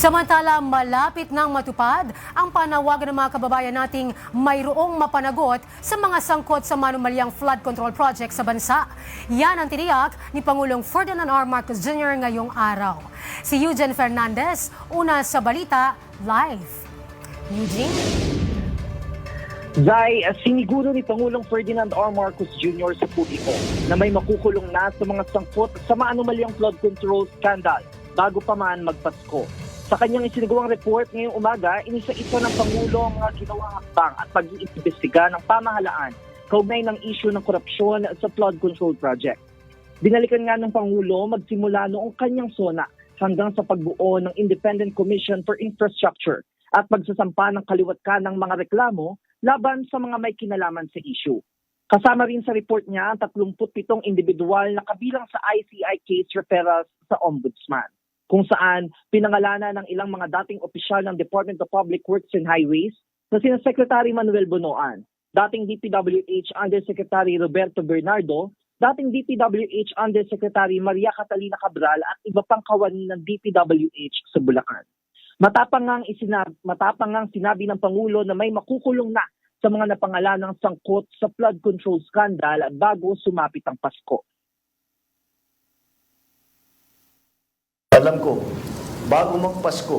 Samantala, malapit nang matupad ang panawagan ng mga kababayan nating mayroong mapanagot sa mga sangkot sa manumalyang flood control project sa bansa. Yan ang tiniyak ni Pangulong Ferdinand R. Marcos Jr. ngayong araw. Si Eugene Fernandez, una sa balita, live. Eugene? Zay, siniguro ni Pangulong Ferdinand R. Marcos Jr. sa publiko na may makukulong na sa mga sangkot sa maanumalyang flood control scandal bago pa man magpasko. Sa kanyang isinagawang report ngayong umaga, inisa-isa ng Pangulo ang mga ginawang hakbang at pag-iimbestiga ng pamahalaan kaugnay ng issue ng korupsyon sa flood control project. Binalikan nga ng Pangulo magsimula noong kanyang sona hanggang sa pagbuo ng Independent Commission for Infrastructure at pagsasampa ng kaliwat ng mga reklamo laban sa mga may kinalaman sa issue. Kasama rin sa report niya ang 37 individual na kabilang sa ICI case referrals sa Ombudsman, kung saan pinangalanan ng ilang mga dating opisyal ng Department of Public Works and Highways na sina Secretary Manuel Bonoan, dating DPWH Undersecretary Roberto Bernardo, dating DPWH Undersecretary Maria Catalina Cabral at iba pang kawani ng DPWH sa Bulacan. Matapang ngang sinabi ng Pangulo na may makukulong na sa mga napangalanang sangkot sa flood control scandal bago sumapit ang Pasko. Alam ko, bago magpasko,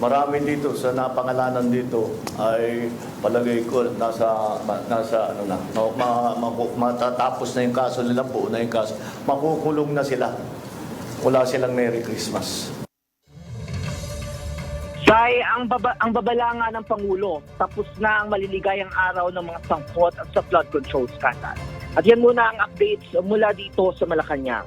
marami dito sa napangalanan dito ay palagay ko nasa matatapos na yung kaso nila, buo na yung kaso. Makukulong na sila. Wala silang Merry Christmas. Say, ang babala nga ng Pangulo, tapos na ang maliligayang araw ng mga sangkot sa flood control scandal. At yan muna ang updates mula dito sa Malacanang.